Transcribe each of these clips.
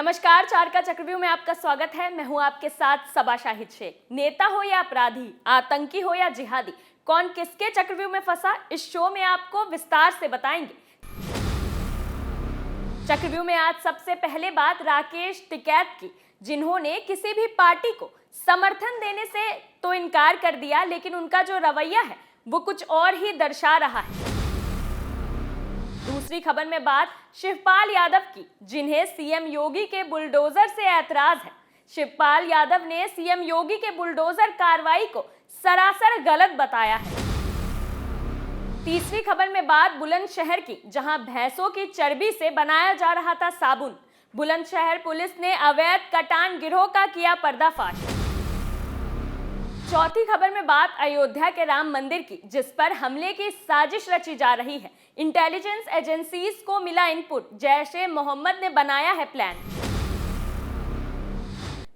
नमस्कार, चार का चक्रव्यूह में आपका स्वागत है। मैं हूं आपके साथ सबा शाहिद शेख। नेता हो या अपराधी, आतंकी हो या जिहादी, कौन किसके चक्रव्यूह में फंसा, इस शो में आपको विस्तार से बताएंगे। चक्रव्यूह में आज सबसे पहले बात राकेश टिकैत की, जिन्होंने किसी भी पार्टी को समर्थन देने से तो इनकार कर दिया, लेकिन उनका जो रवैया है वो कुछ और ही दर्शा रहा है। दूसरी खबर में बात शिवपाल यादव की, जिन्हें सीएम योगी के बुलडोजर से ऐतराज है। शिवपाल यादव ने सीएम योगी के बुलडोजर कार्रवाई को सरासर गलत बताया है। तीसरी खबर में बात बुलंदशहर की, जहां भैंसों की चर्बी से बनाया जा रहा था साबुन। बुलंदशहर पुलिस ने अवैध कटान गिरोह का किया पर्दाफाश। चौथी खबर में बात अयोध्या के राम मंदिर की, जिस पर हमले की साजिश रची जा रही है। इंटेलिजेंस एजेंसीज को मिला इनपुट, जैश-ए मोहम्मद ने बनाया है प्लान।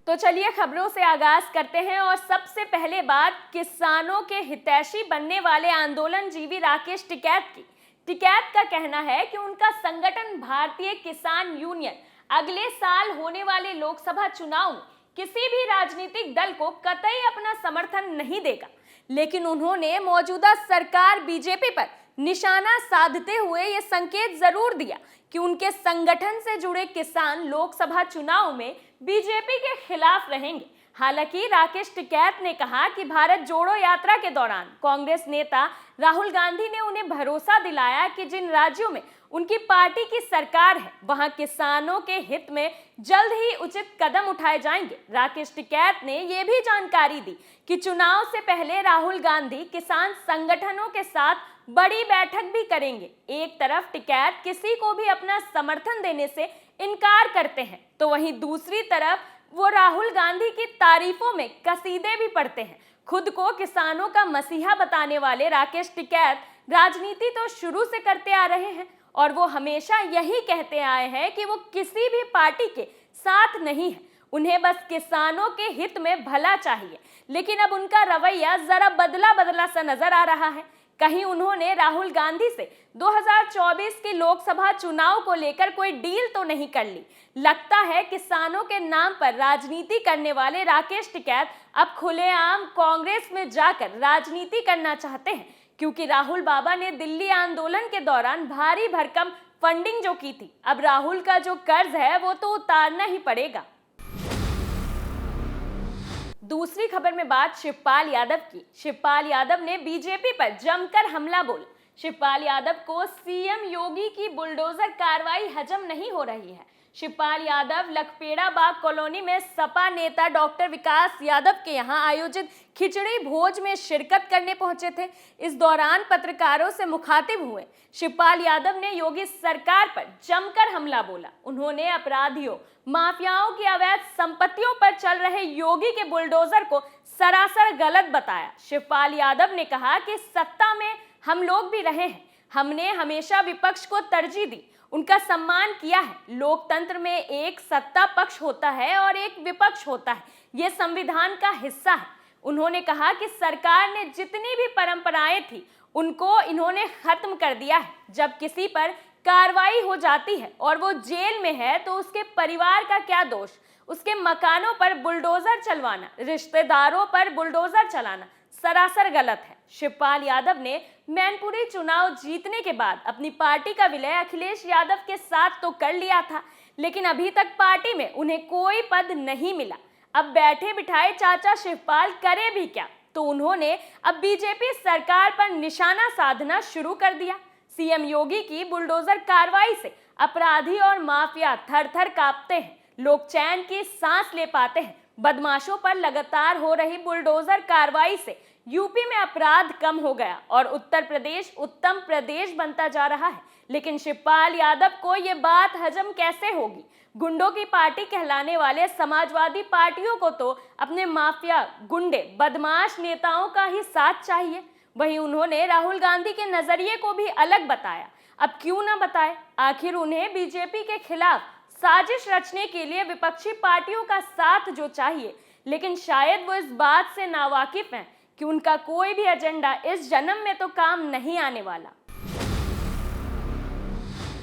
तो चलिए खबरों से आगाज करते हैं और सबसे पहले बात किसानों के हितैषी बनने वाले आंदोलनजीवी राकेश टिकैत की। टिकैत का कहना है कि उनका संगठन भारतीय किसान यूनियन अगले साल होने वाले लोकसभा चुनाव में किसी भी राजनीतिक दल को कतई अपना समर्थन नहीं देगा, लेकिन उन्होंने मौजूदा सरकार बीजेपी पर निशाना साधते हुए ये संकेत जरूर दिया कि उनके संगठन से जुड़े किसान लोकसभा चुनाव में बीजेपी के खिलाफ रहेंगे। हालांकि राकेश टिकैत ने कहा कि भारत जोड़ो यात्रा के दौरान कांग्रेस नेता राहुल गांधी ने उन्हें भरोसा दिलाया कि जिन राज्यों में उनकी पार्टी की सरकार है, वहां किसानों के हित में जल्द ही उचित कदम उठाए जाएंगे। राकेश टिकैत ने यह भी जानकारी दी कि चुनाव से पहले राहुल गांधी किसान संगठनों के साथ बड़ी बैठक भी करेंगे। एक तरफ टिकैत किसी को भी अपना समर्थन देने से इनकार करते हैं, तो वहीं दूसरी तरफ वो राहुल गांधी की तारीफों में कसीदे भी पढ़ते हैं। खुद को किसानों का मसीहा बताने वाले राकेश टिकैत राजनीति तो शुरू से करते आ रहे हैं और वो हमेशा यही कहते आए हैं कि वो किसी भी पार्टी के साथ नहीं है, उन्हें बस किसानों के हित में भला चाहिए। लेकिन अब उनका रवैया जरा बदला बदला सा नजर आ रहा है। कहीं उन्होंने राहुल गांधी से 2024 के लोकसभा चुनाव को लेकर कोई डील तो नहीं कर ली। लगता है किसानों के नाम पर राजनीति करने वाले राकेश टिकैत अब खुलेआम कांग्रेस में जाकर राजनीति करना चाहते हैं, क्योंकि राहुल बाबा ने दिल्ली आंदोलन के दौरान भारी भरकम फंडिंग जो की थी, अब राहुल का जो कर्ज है वो तो उतारना ही पड़ेगा। दूसरी खबर में बात शिवपाल यादव की। शिवपाल यादव ने बीजेपी पर जमकर हमला बोला। शिवपाल यादव को सीएम योगी की बुलडोजर कार्रवाई हजम नहीं हो रही है। शिवपाल यादव लखपेड़ा बाग कॉलोनी में सपा नेता डॉक्टर विकास यादव के यहां आयोजित खिचड़ी भोज में शिरकत करने पहुंचे थे। इस दौरान पत्रकारों से मुखातिब हुए शिवपाल यादव ने योगी सरकार पर जमकर हमला बोला। उन्होंने अपराधियों, माफियाओं की अवैध संपत्तियों पर चल रहे योगी के बुलडोजर को सरासर गलत बताया। शिवपाल यादव ने कहा कि सत्ता में हम लोग भी रहे हैं, हमने हमेशा विपक्ष को तरजीह दी, उनका सम्मान किया है। लोकतंत्र में एक सत्ता पक्ष होता है और एक विपक्ष होता है, यह संविधान का हिस्सा है। उन्होंने कहा कि सरकार ने जितनी भी परंपराएं थी उनको इन्होंने खत्म कर दिया है। जब किसी पर कार्रवाई हो जाती है और वो जेल में है तो उसके परिवार का क्या दोष? उसके मकानों पर बुलडोजर चलवाना, रिश्तेदारों पर बुलडोजर चलाना सरासर गलत है। शिवपाल यादव ने मैनपुरी चुनाव जीतने के बाद अपनी पार्टी का विलय अखिलेश यादव के साथ तो कर लिया था, लेकिन अभी तक पार्टी में उन्हें कोई पद नहीं मिला। अब बैठे बिठाए चाचा शिवपाल करे भी क्या? तो उन्होंने अब बीजेपी सरकार पर निशाना साधना शुरू कर दिया। सीएम योगी की बुलडोजर कार्रवाई से अपराधी और माफिया थर थर कांपते हैं, लोग चैन की सांस ले पाते हैं। बदमाशों पर लगातार हो रही बुलडोजर कार्रवाई से यूपी में अपराध कम हो गया और उत्तर प्रदेश उत्तम प्रदेश बनता जा रहा है। लेकिन शिवपाल यादव को ये बात हजम कैसे होगी? गुंडों की पार्टी कहलाने वाले समाजवादी पार्टियों को तो अपने माफिया, गुंडे, बदमाश नेताओं का ही साथ चाहिए। वहीं उन्होंने राहुल गांधी के नजरिए को भी अलग बताया। अब क्यों ना बताए? आखिर उन्हें बीजेपी के खिलाफ साजिश रचने के लिए विपक्षी पार्टियों का साथ जो चाहिए, लेकिन शायद वो इस बात से नावाकिफ हैं कि उनका कोई भी एजेंडा इस जन्म में तो काम नहीं आने वाला।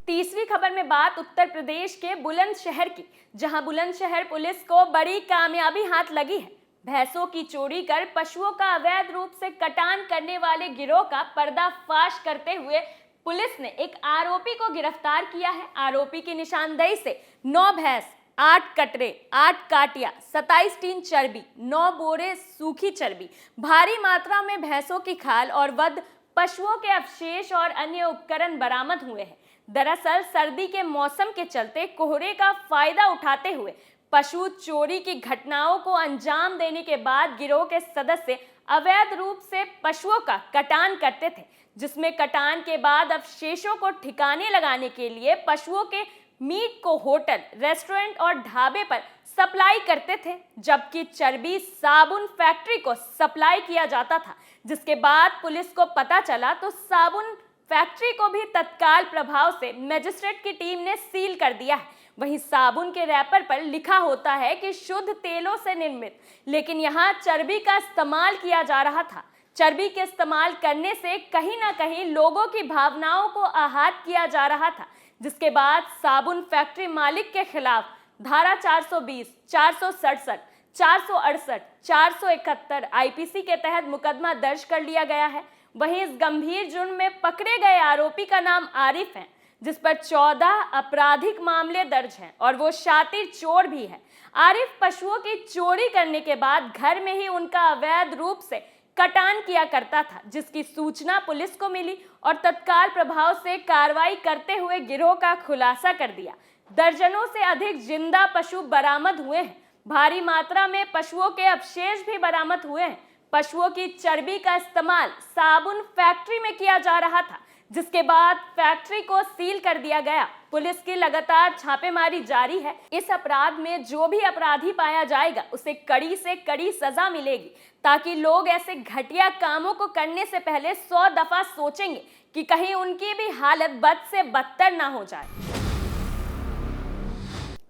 तीसरी खबर में बात उत्तर प्रदेश के बुलंदशहर की, जहां बुलंदशहर पुलिस को बड़ी कामयाबी हाथ लगी है। भैंसों की चोरी कर पशुओं का अवैध रूप से कटान करने वाले गिरोह का पर्दाफाश करते हुए पुलिस ने एक आरोपी को गिरफ्तार किया है। आरोपी की निशानदेही से 9 भैंस, 8 कटरे, 8 काटिया, 27 टीन चर्बी, 9 बोरे सूखी चर्बी, भारी मात्रा में भैंसों की खाल और वध पशुओं के अवशेष और अन्य उपकरण बरामद हुए हैं। दरअसल सर्दी के मौसम के चलते कोहरे का फायदा उठाते हुए पशु चोरी की घटनाओं को अंजाम देने के बाद गिरोह के सदस्य अवैध रूप से पशुओं का कटान करते थे, जिसमें कटान के बाद अवशेषों को ठिकाने लगाने के लिए पशुओं के मीट को होटल, रेस्टोरेंट और ढाबे पर सप्लाई करते थे, जबकि चर्बी साबुन फैक्ट्री को सप्लाई किया जाता था। जिसके बाद पुलिस को पता चला तो साबुन फैक्ट्री को भी तत्काल प्रभाव से मजिस्ट्रेट की टीम ने सील कर दिया है। वहीं साबुन के रैपर पर लिखा होता है कि शुद्ध तेलों से निर्मित, लेकिन यहाँ चर्बी का इस्तेमाल किया जा रहा था। चर्बी के इस्तेमाल करने से कहीं ना कहीं लोगों की भावनाओं को आहत किया जा रहा था, जिसके बाद साबुन फैक्ट्री मालिक के खिलाफ धारा 420, 467, 468, 471 आईपीसी के तहत मुकदमा दर्ज कर लिया गया है। वहीं इस गंभीर जुर्म में पकड़े गए आरोपी का नाम आरिफ है, जिस पर 14 आपराधिक मामले दर्ज हैं और वो शातिर चोर भी है। आरिफ पशुओं की चोरी करने के बाद घर में ही उनका अवैध रूप से कटान किया करता था, जिसकी सूचना पुलिस को मिली और तत्काल प्रभाव से कार्रवाई करते हुए गिरोह का खुलासा कर दिया। दर्जनों से अधिक जिंदा पशु बरामद हुए हैं। भारी मात्रा में पशुओं के अवशेष भी बरामद हुए हैं। पशुओं की चर्बी का इस्तेमाल साबुन फैक्ट्री में किया जा रहा था, जिसके बाद फैक्ट्री को सील कर दिया गया। पुलिस की लगातार छापेमारी जारी है। इस अपराध में जो भी अपराधी पाया जाएगा उसे कड़ी से कड़ी सजा मिलेगी, ताकि लोग ऐसे घटिया कामों को करने से पहले 100 दफा सोचेंगे कि कहीं उनकी भी हालत बद से बदतर ना हो जाए।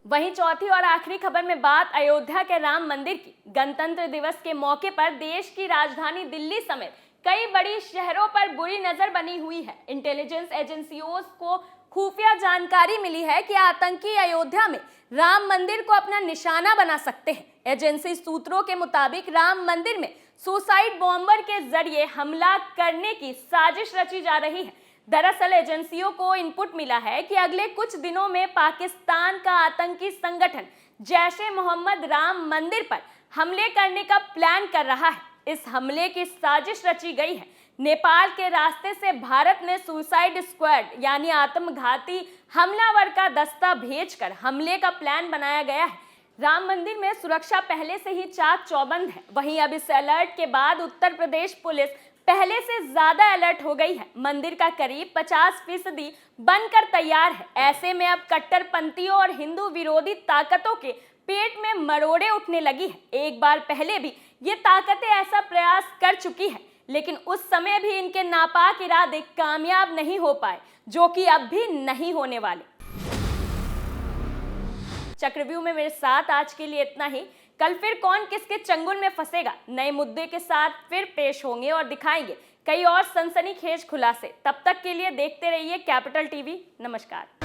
वहीं चौथी और आखिरी खबर में बात अयोध्या के राम मंदिर की। गणतंत्र दिवस के मौके पर देश की राजधानी दिल्ली समेत कई बड़ी शहरों पर बुरी नजर बनी हुई है। इंटेलिजेंस एजेंसियों को खुफिया जानकारी मिली है कि आतंकी अयोध्या में राम मंदिर को अपना निशाना बना सकते हैं। एजेंसी सूत्रों के मुताबिक राम मंदिर में सुसाइड बॉम्बर के जरिए हमला करने की साजिश रची जा रही है। दरअसल एजेंसियों को इनपुट मिला है कि अगले कुछ दिनों में पाकिस्तान का आतंकी संगठन जैश-ए-मोहम्मद राम मंदिर पर हमले करने का प्लान कर रहा है। इस हमले की साजिश रची गई है। नेपाल के रास्ते से भारत में सुसाइड स्क्वाड यानी आत्मघाती हमलावर का दस्ता भेजकर हमले का प्लान बनाया गया है। राम मंदिर में सुरक्षा पहले से ही चाक चौबंद है। वहीं अब इस अलर्ट के बाद उत्तर प्रदेश पुलिस पहले से ज्यादा अलर्ट हो गई है। मंदिर का करीब 50% बनकर तैयार है। ऐसे में अब कट्टरपंथियों और हिंदू विरोधी ताकतों के पेट में मरोड़े उठने लगी है। एक बार पहले भी ये ताकतें ऐसा प्रयास कर चुकी है, लेकिन उस समय भी इनके नापाक इरादे कामयाब नहीं हो पाए, जो कि अब भी नहीं होने वाले। चक्रव्यूह में मेरे साथ आज के लिए इतना ही। कल फिर कौन किसके चंगुल में फंसेगा, नए मुद्दे के साथ फिर पेश होंगे और दिखाएंगे कई और सनसनीखेज खुलासे। तब तक के लिए देखते रहिए कैपिटल टीवी। नमस्कार।